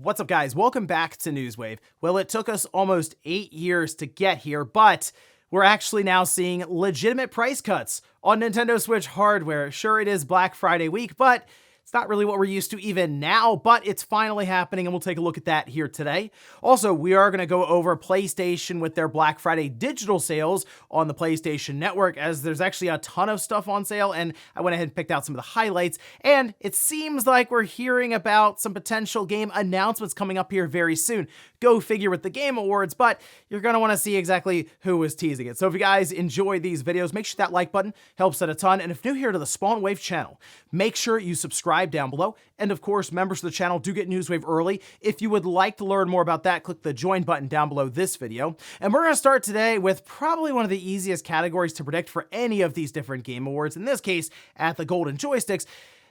What's up, guys? Welcome back to Newswave. Well, it took us almost 8 years to get here, but we're actually now seeing legitimate price cuts on Nintendo Switch hardware. Sure, it is Black Friday week, but it's not really what we're used to even now, but it's finally happening, and we'll take a look at that here today. Also, we are going to go over PlayStation with their Black Friday digital sales on the PlayStation Network, as there's actually a ton of stuff on sale, and I went ahead and picked out some of the highlights, and it seems like we're hearing about some potential game announcements coming up here very soon. Go figure with the Game Awards, but you're going to want to see exactly who was teasing it. So if you guys enjoy these videos, make sure that like button helps out a ton, and if new here to the Spawn Wave channel, make sure you subscribe down below. And of course, members of the channel do get Newswave early. If you would like to learn more about that, click the join button down below this video. And we're going to start today with probably one of the easiest categories to predict for any of these different Game Awards, in this case, at the Golden Joysticks.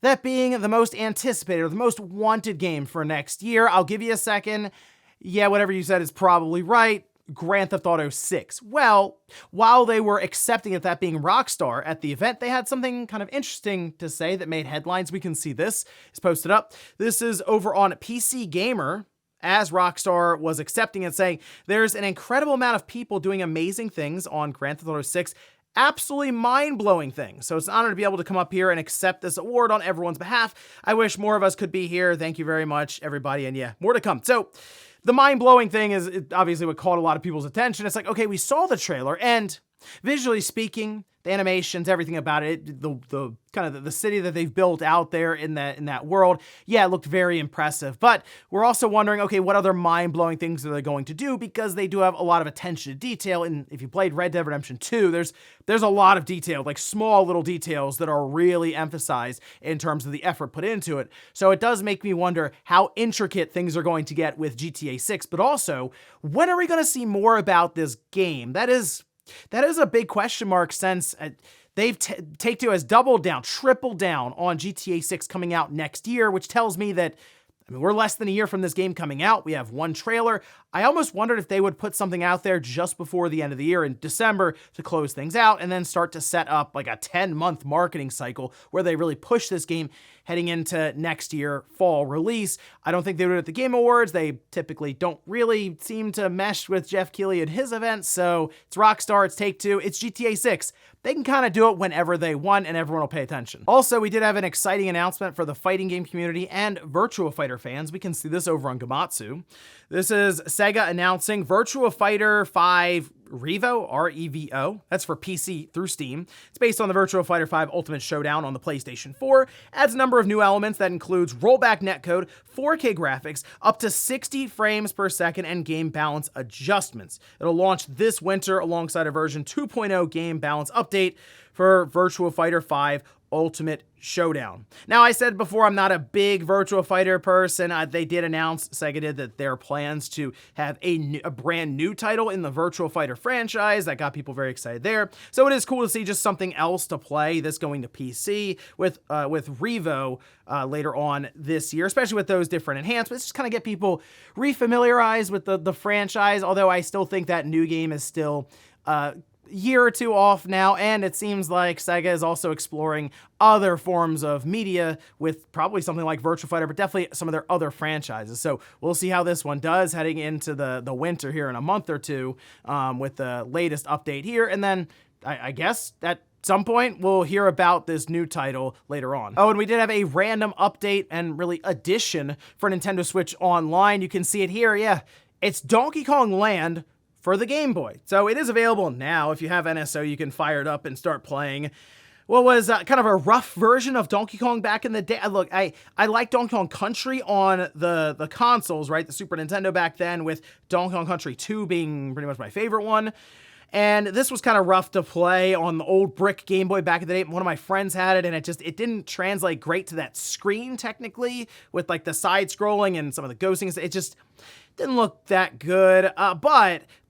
That being the most anticipated or the most wanted game for next year. I'll give you a second. Yeah, whatever you said is probably right. Grand Theft Auto 6. Well, while they were accepting it, that being Rockstar at the event, they had something kind of interesting to say that made headlines. We can see this. It's posted up. This is over on PC Gamer, as Rockstar was accepting it, saying there's an incredible amount of people doing amazing things on Grand Theft Auto 6. Absolutely mind-blowing things. So it's an honor to be able to come up here and accept this award on everyone's behalf. I wish more of us could be here. Thank you very much, everybody. And yeah, more to come. So the mind-blowing thing is obviously what caught a lot of people's attention. It's like, okay, we saw the trailer, and visually speaking, the animations, everything about it, the kind of the city that they've built out there in that world, yeah, it looked very impressive. But we're also wondering, okay, what other mind-blowing things are they going to do? Because they do have a lot of attention to detail. And if you played Red Dead Redemption 2, there's a lot of detail, like small little details that are really emphasized in terms of the effort put into it. So it does make me wonder how intricate things are going to get with GTA 6, but also, when are we going to see more about this game? That is a big question mark, since Take-Two has doubled down, tripled down on GTA 6 coming out next year, which tells me that, I mean, we're less than a year from this game coming out. We have one trailer. I almost wondered if they would put something out there just before the end of the year in December to close things out and then start to set up like a 10-month marketing cycle where they really push this game heading into next year fall release. I don't think they would at the Game Awards. They typically don't really seem to mesh with Jeff Keighley and his events. So it's Rockstar, it's Take-Two, it's GTA 6. They can kind of do it whenever they want, and everyone will pay attention. Also, we did have an exciting announcement for the fighting game community and Virtua Fighter fans. We can see this over on Gamatsu. This is Sega announcing Virtua Fighter 5 Revo, R-E-V-O. That's for PC through Steam. It's based on the Virtua Fighter 5 Ultimate Showdown on the PlayStation 4. Adds a number of new elements that includes rollback netcode, 4K graphics, up to 60 frames per second, and game balance adjustments. It'll launch this winter alongside a version 2.0 game balance update for Virtua Fighter 5 Ultimate Showdown. Now, I said before, I'm not a big Virtua Fighter person. They did announce, Sega did, that their plans to have a brand new title in the Virtua Fighter franchise. That got people very excited there. So it is cool to see just something else to play, this going to PC with Revo later on this year, especially with those different enhancements. Just kind of get people refamiliarized with the franchise, although I still think that new game is still year or two off now, and it seems like Sega is also exploring other forms of media with probably something like Virtua Fighter, but definitely some of their other franchises. So we'll see how this one does heading into the winter here in a month or two with the latest update here, and then I guess at some point we'll hear about this new title later on. Oh, and we did have a random update and really addition for Nintendo Switch Online. You can see it here. Yeah, it's Donkey Kong Land for the Game Boy. So it is available now. If you have NSO, you can fire it up and start playing what was kind of a rough version of Donkey Kong back in the day. Look, I like Donkey Kong Country on the consoles, right? The Super Nintendo back then, with Donkey Kong Country 2 being pretty much my favorite one. And this was kind of rough to play on the old brick Game Boy back in the day. One of my friends had it, and it didn't translate great to that screen technically, with like the side scrolling and some of the ghosting. It just didn't look that good,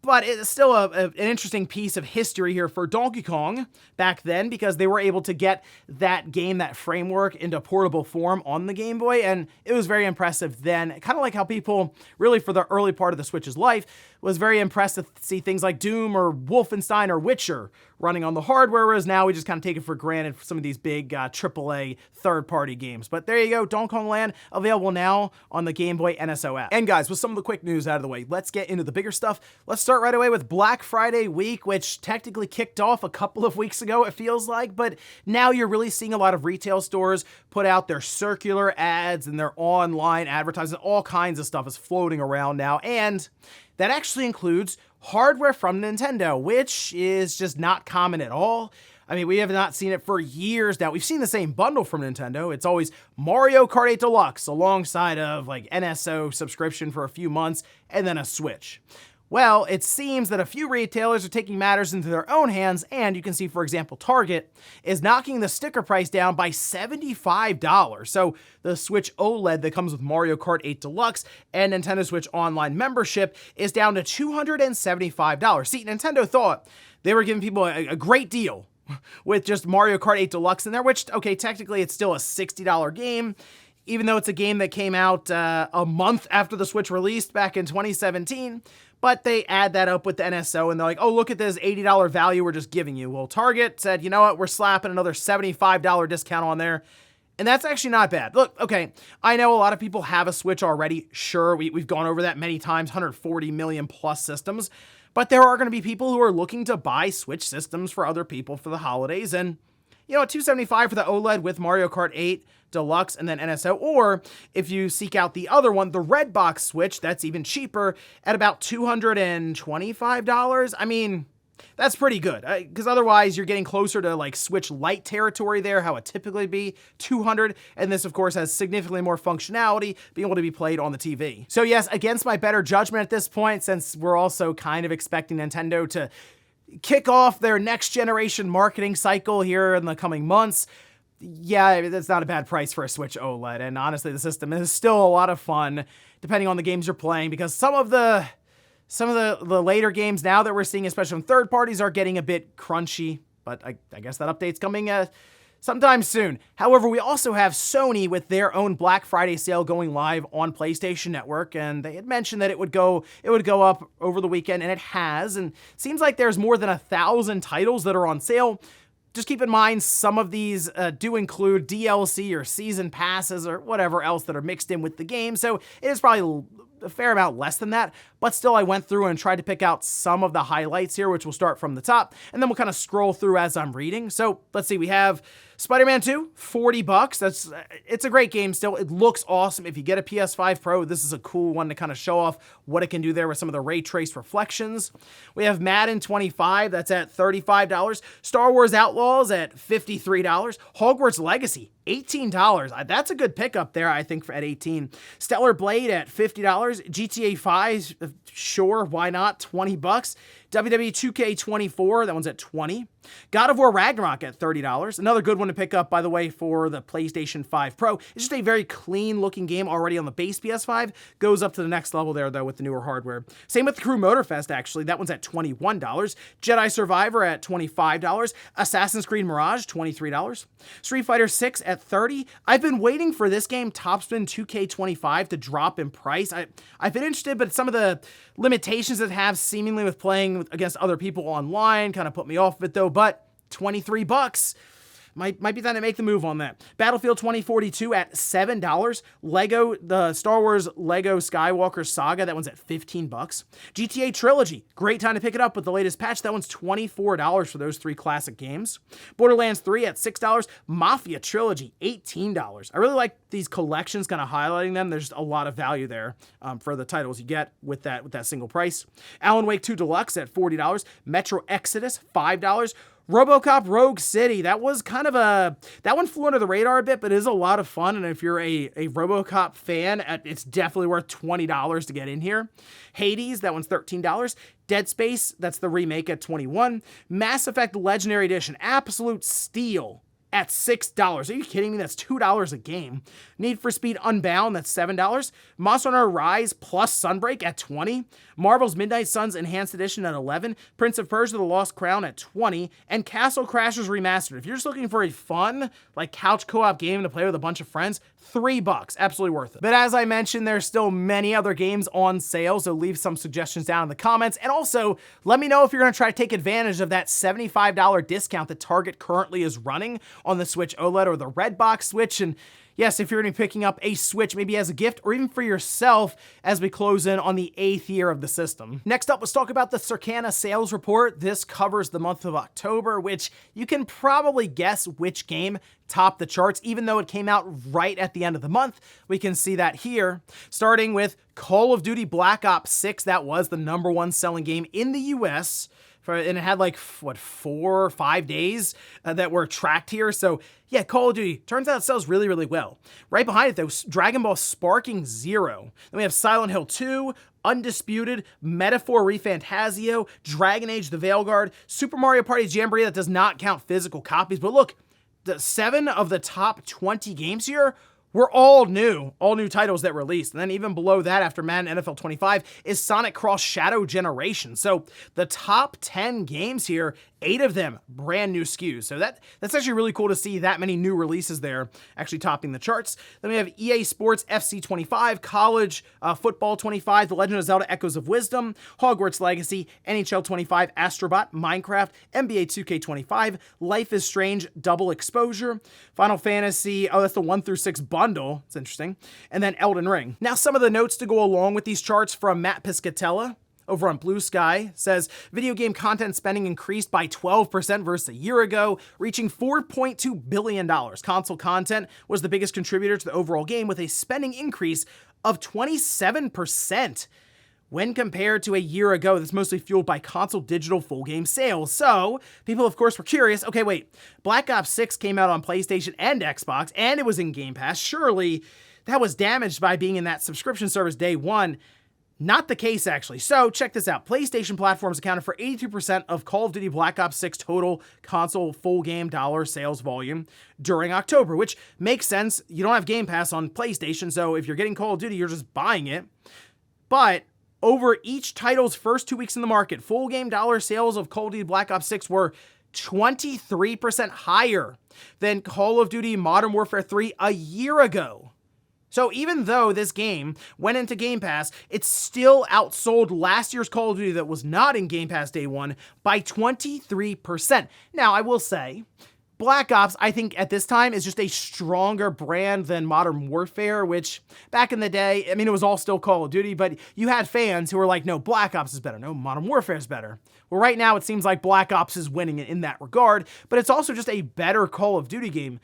but it's still an interesting piece of history here for Donkey Kong back then, because they were able to get that game, that framework, into portable form on the Game Boy, and it was very impressive then. Kind of like how people, really for the early part of the Switch's life, was very impressed to see things like Doom or Wolfenstein or Witcher running on the hardware, whereas now we just kind of take it for granted for some of these big AAA third-party games. But there you go, Donkey Kong Land, available now on the Game Boy NSO app. And guys, with some of the quick news out of the way, let's get into the bigger stuff. Let's start right away with Black Friday week, which technically kicked off a couple of weeks ago, it feels like, but now you're really seeing a lot of retail stores put out their circular ads and their online advertising. All kinds of stuff is floating around now, and that actually includes hardware from Nintendo, which is just not common at all. I mean, we have not seen it for years now. We've seen the same bundle from Nintendo. It's always Mario Kart 8 Deluxe alongside of like NSO subscription for a few months and then a Switch. Well, it seems that a few retailers are taking matters into their own hands, and you can see, for example, Target is knocking the sticker price down by $75. So the Switch OLED that comes with Mario Kart 8 Deluxe and Nintendo Switch Online membership is down to $275. See, Nintendo thought they were giving people a great deal with just Mario Kart 8 Deluxe in there, which, okay, technically it's still a $60 game, even though it's a game that came out a month after the Switch released back in 2017. But they add that up with the NSO and they're like, oh, look at this $80 value we're just giving you. Well, Target said, you know what, we're slapping another $75 discount on there. And that's actually not bad. Look, okay, I know a lot of people have a Switch already. Sure, we've gone over that many times, 140 million plus systems. But there are going to be people who are looking to buy Switch systems for other people for the holidays. And, you know, $275 for the OLED with Mario Kart 8 Deluxe and then NSO, or if you seek out the other one, the red box Switch, that's even cheaper at about $225. I mean, that's pretty good, because otherwise you're getting closer to like Switch Lite territory there, how it typically be, $200, and this of course has significantly more functionality, being able to be played on the TV. So yes, against my better judgment at this point, since we're also kind of expecting Nintendo to kick off their next generation marketing cycle here in the coming months, yeah, that's not a bad price for a Switch OLED, and honestly, the system is still a lot of fun, depending on the games you're playing, because some of the later games now that we're seeing, especially from third parties, are getting a bit crunchy, but I guess that update's coming sometime soon. However, we also have Sony with their own Black Friday sale going live on PlayStation Network, and they had mentioned that it would go up over the weekend, and it has, and seems like there's more than 1,000 titles that are on sale. Just keep in mind, some of these do include DLC or season passes or whatever else that are mixed in with the game, so it is probably a fair amount less than that, but still I went through and tried to pick out some of the highlights here, which will start from the top, and then we'll kind of scroll through as I'm reading. So let's see, we have Spider-Man 2, $40. It's a great game still. It looks awesome. If you get a PS5 Pro, this is a cool one to kind of show off what it can do there with some of the ray trace reflections. We have Madden 25, that's at $35. Star Wars Outlaws at $53. Hogwarts Legacy, $18. That's a good pickup there, I think, at $18. Stellar Blade at $50. GTA 5, sure, why not? $20. WWE 2K24, that one's at $20. God of War Ragnarok at $30. Another good one to pick up, by the way, for the PlayStation 5 Pro. It's just a very clean looking game already on the base PS5. Goes up to the next level there, though, with the newer hardware. Same with Crew Motorfest, actually. That one's at $21. Jedi Survivor at $25. Assassin's Creed Mirage, $23. Street Fighter 6 at $30. I've been waiting for this game, Topspin 2K25, to drop in price. I've been interested, but some of the limitations it has seemingly with playing against other people online kind of put me off of it, though. But $23 might be time to make the move on that. Battlefield 2042 at $7. Lego, the Star Wars Lego Skywalker Saga, that one's at $15. GTA Trilogy, great time to pick it up with the latest patch. That one's $24 for those three classic games. Borderlands 3 at $6. Mafia Trilogy, $18. I really like these collections, kind of highlighting them. There's a lot of value there for the titles you get with that single price. Alan Wake 2 Deluxe at $40. Metro Exodus, $5. RoboCop Rogue City, that was kind of that one flew under the radar a bit, but it is a lot of fun, and if you're a RoboCop fan, it's definitely worth $20 to get in here. Hades, that one's $13. Dead Space, that's the remake, at $21. Mass Effect Legendary Edition, absolute steal, at $6. Are you kidding me? That's $2 a game. Need for Speed Unbound, that's $7. Monster Hunter Rise plus Sunbreak at $20. Marvel's Midnight Suns Enhanced Edition at $11. Prince of Persia: The Lost Crown at $20. And Castle Crashers Remastered. If you're just looking for a fun, like couch co-op game to play with a bunch of friends, $3. Absolutely worth it. But as I mentioned, there's still many other games on sale, so leave some suggestions down in the comments. And also, let me know if you're going to try to take advantage of that $75 discount that Target currently is running on the Switch OLED or the Redbox Switch. And yes, if you're going to be picking up a Switch, maybe as a gift or even for yourself as we close in on the 8th year of the system. Next up, let's talk about the Circana sales report. This covers the month of October, which you can probably guess which game topped the charts, even though it came out right at the end of the month. We can see that here, starting with Call of Duty Black Ops 6. That was the #1 selling game in the US. And it had like, what, 4 or 5 days that were tracked here. So yeah, Call of Duty, turns out it sells really, really well. Right behind it though, Dragon Ball Sparking Zero. Then we have Silent Hill 2, Undisputed, Metaphor ReFantazio, Dragon Age The Veilguard, Super Mario Party Jamboree. That does not count physical copies, but look, the 7 of the top 20 games here were all new titles that released. And then even below that, after Madden NFL 25, is Sonic Cross Shadow Generation. So the top 10 games here, 8 of them brand new SKUs. So that's actually really cool to see that many new releases there actually topping the charts. Then we have EA Sports FC 25, College Football 25, The Legend of Zelda Echoes of Wisdom, Hogwarts Legacy, NHL 25, Astrobot, Minecraft, NBA 2K25, Life is Strange Double Exposure, Final Fantasy, oh, that's the 1 through 6 bundle. It's interesting. And then Elden Ring. Now, some of the notes to go along with these charts from Matt Piscatella over on Blue Sky says video game content spending increased by 12% versus a year ago, reaching $4.2 billion. Console content was the biggest contributor to the overall game, with a spending increase of 27% when compared to a year ago. That's mostly fueled by console digital full game sales. So people, of course, were curious. Okay, wait, Black Ops 6 came out on PlayStation and Xbox, and it was in Game Pass. Surely that was damaged by being in that subscription service day one. Not the case, actually. So check this out. PlayStation platforms accounted for 82% of Call of Duty Black Ops 6 total console full game dollar sales volume during October, which makes sense. You don't have Game Pass on PlayStation, so if you're getting Call of Duty, you're just buying it. But over each title's first 2 weeks in the market, full game dollar sales of Call of Duty Black Ops 6 were 23% higher than Call of Duty Modern Warfare 3 a year ago. So even though this game went into Game Pass, it still outsold last year's Call of Duty that was not in Game Pass day one by 23%. Now, I will say, Black Ops, I think at this time, is just a stronger brand than Modern Warfare, which back in the day, I mean, it was all still Call of Duty, but you had fans who were like, no, Black Ops is better. No, Modern Warfare is better. Well, right now, it seems like Black Ops is winning in that regard, but it's also just a better Call of Duty game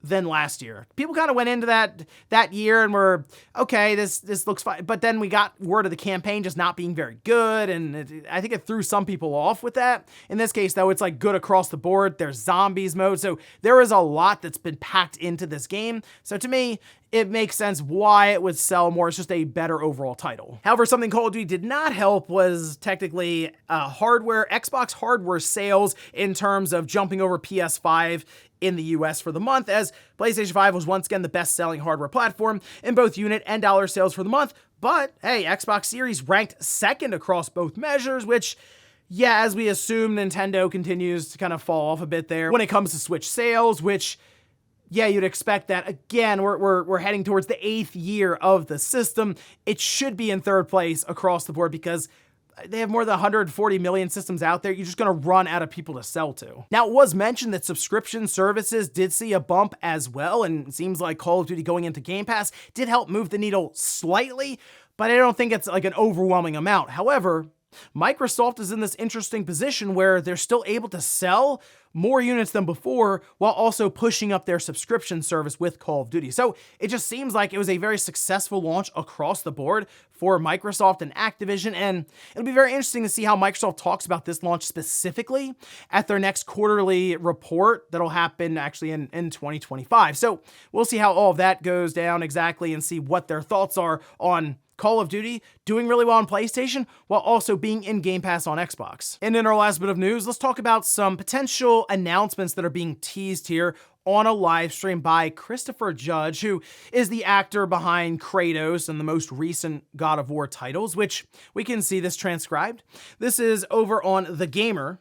than last year. People kind of went into that year and were, okay, this looks fine. But then we got word of the campaign just not being very good, and I think it threw some people off with that. In this case, though, it's like good across the board. There's zombies mode, so there is a lot that's been packed into this game. So to me, it makes sense why it would sell more. It's just a better overall title. However, something Call of Duty did not help was technically Xbox hardware sales in terms of jumping over PS5 in the US for the month, as PlayStation 5 was once again the best-selling hardware platform in both unit and dollar sales for the month. But hey, Xbox Series ranked second across both measures, which, yeah, as we assume, Nintendo continues to kind of fall off a bit there when it comes to Switch sales, which, yeah, you'd expect that. Again, we're heading towards the 8th year of the system. It should be in third place across the board because they have more than 140 million systems out there. You're just going to run out of people to sell to. Now, it was mentioned that subscription services did see a bump as well, and it seems like Call of Duty going into Game Pass did help move the needle slightly, but I don't think it's like an overwhelming amount. However, Microsoft is in this interesting position where they're still able to sell more units than before while also pushing up their subscription service with Call of Duty. So it just seems like it was a very successful launch across the board for Microsoft and Activision, and it'll be very interesting to see how Microsoft talks about this launch specifically at their next quarterly report that'll happen actually in 2025. So we'll see how all of that goes down exactly and see what their thoughts are on Call of Duty doing really well on PlayStation while also being in Game Pass on Xbox. And in our last bit of news, let's talk about some potential announcements that are being teased here on a live stream by Christopher Judge, who is the actor behind Kratos and the most recent God of War titles, which we can see this transcribed. This is over on The Gamer,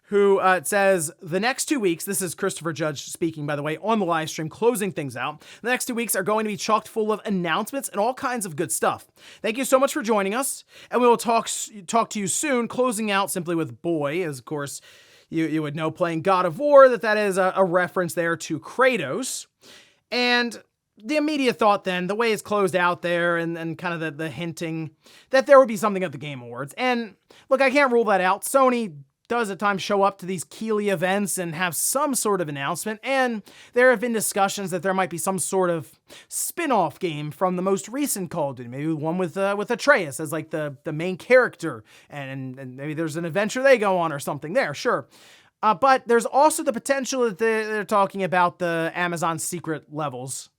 who says, the next 2 weeks, this is Christopher Judge speaking, by the way, on the live stream, closing things out. The next 2 weeks are going to be chock full of announcements and all kinds of good stuff. Thank you so much for joining us, and we will talk to you soon, closing out simply with boy, as of course, you would know playing God of War, that is a reference there to Kratos. And the immediate thought then, the way it's closed out there and kind of the hinting that there would be something at the Game Awards. And look, I can't rule that out. Sony does at times show up to these Keighley events and have some sort of announcement, and there have been discussions that there might be some sort of spin-off game from the most recent Call of Duty, maybe one with Atreus as like the main character, and maybe there's an adventure they go on or something there, sure. But there's also the potential that they're talking about the Amazon Secret Levels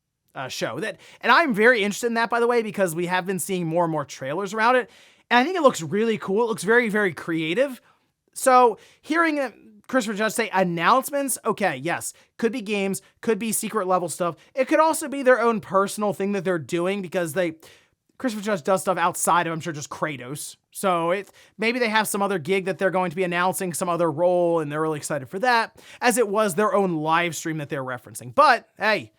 show. And I'm very interested in that, by the way, because we have been seeing more and more trailers around it, and I think it looks really cool. It looks very, very creative. So hearing Christopher Judge say announcements, okay, yes, could be games, could be secret level stuff. It could also be their own personal thing that they're doing, because Christopher Judge does stuff outside of, I'm sure, just Kratos. So maybe they have some other gig that they're going to be announcing, some other role, and they're really excited for that, as it was their own live stream that they're referencing. But hey,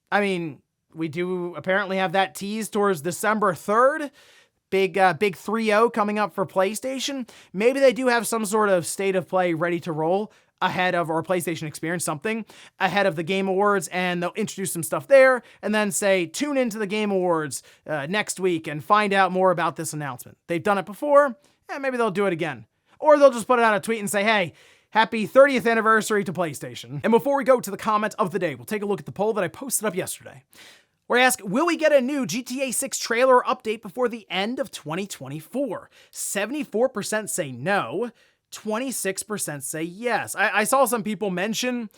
I mean, we do apparently have that tease towards December 3rd. Big 3-0 coming up for PlayStation. Maybe they do have some sort of state of play ready to roll ahead of, or PlayStation Experience, something ahead of the Game Awards, and they'll introduce some stuff there, and then say, tune into the Game Awards next week and find out more about this announcement. They've done it before, and maybe they'll do it again. Or they'll just put it out a tweet and say, hey, happy 30th anniversary to PlayStation. And before we go to the comment of the day, we'll take a look at the poll that I posted up yesterday, where I ask, will we get a new GTA 6 trailer update before the end of 2024? 74% say no, 26% say yes. I saw some people mention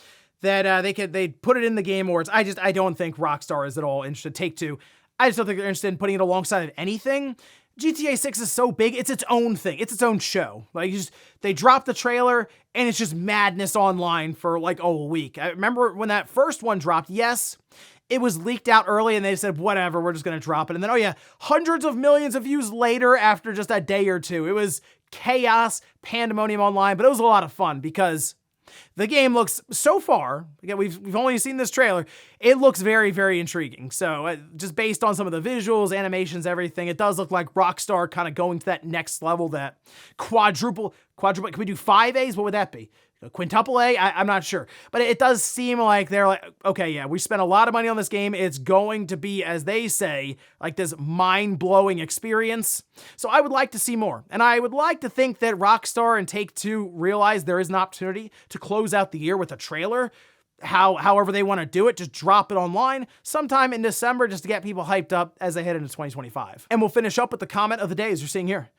that they'd put it in the Game Awards. I don't think Rockstar is at all interested. Take-Two, I just don't think they're interested in putting it alongside of anything. GTA 6 is so big, it's its own thing. It's its own show. Like, they drop the trailer, and it's just madness online for like a week. I remember when that first one dropped, yes, it was leaked out early and they said, whatever, we're just going to drop it. And then, oh yeah, hundreds of millions of views later after just a day or two. It was chaos, pandemonium online, but it was a lot of fun because the game looks, so far, again, we've only seen this trailer, it looks very, very intriguing. So just based on some of the visuals, animations, everything, it does look like Rockstar kind of going to that next level, that quadruple, can we do 5 A's? What would that be? Quintuple A? I'm not sure. But it does seem like they're like, okay, yeah, we spent a lot of money on this game. It's going to be, as they say, like this mind-blowing experience. So I would like to see more. And I would like to think that Rockstar and Take-Two realize there is an opportunity to close out the year with a trailer. However they want to do it, just drop it online sometime in December just to get people hyped up as they head into 2025. And we'll finish up with the comment of the day, as you're seeing here.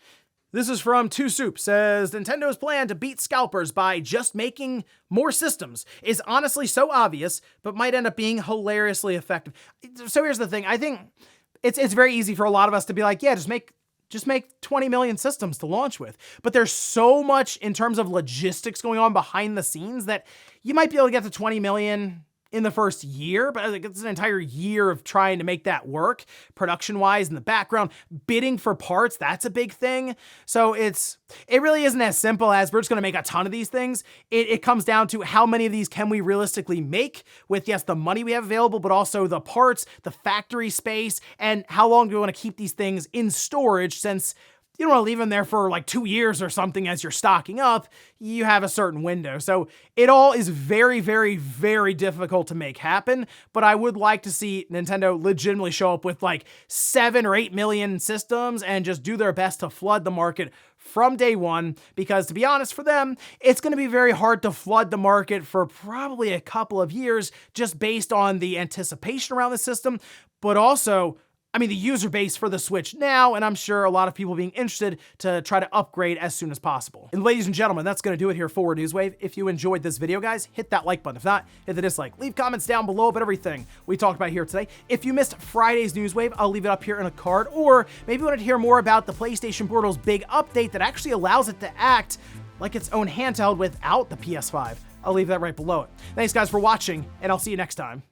This is from Two Soup, says, Nintendo's plan to beat scalpers by just making more systems is honestly so obvious, but might end up being hilariously effective. So here's the thing. I think it's very easy for a lot of us to be like, yeah, just make 20 million systems to launch with. But there's so much in terms of logistics going on behind the scenes that you might be able to get to 20 million in the first year, but I think it's an entire year of trying to make that work production-wise in the background. Bidding for parts, that's a big thing. So it really isn't as simple as we're just going to make a ton of these things. It comes down to how many of these can we realistically make with, yes, the money we have available, but also the parts, the factory space, and how long do we want to keep these things in storage, since you don't want to leave them there for like 2 years or something as you're stocking up. You have a certain window. So it all is very, very, very difficult to make happen. But I would like to see Nintendo legitimately show up with like 7 or 8 million systems and just do their best to flood the market from day one. Because to be honest, for them, it's going to be very hard to flood the market for probably a couple of years just based on the anticipation around the system. But also, I mean, the user base for the Switch now, and I'm sure a lot of people being interested to try to upgrade as soon as possible. And ladies and gentlemen, that's going to do it here for Newswave. If you enjoyed this video, guys, hit that like button. If not, hit the dislike. Leave comments down below about everything we talked about here today. If you missed Friday's Newswave, I'll leave it up here in a card. Or maybe you wanted to hear more about the PlayStation Portal's big update that actually allows it to act like its own handheld without the PS5. I'll leave that right below it. Thanks guys for watching, and I'll see you next time.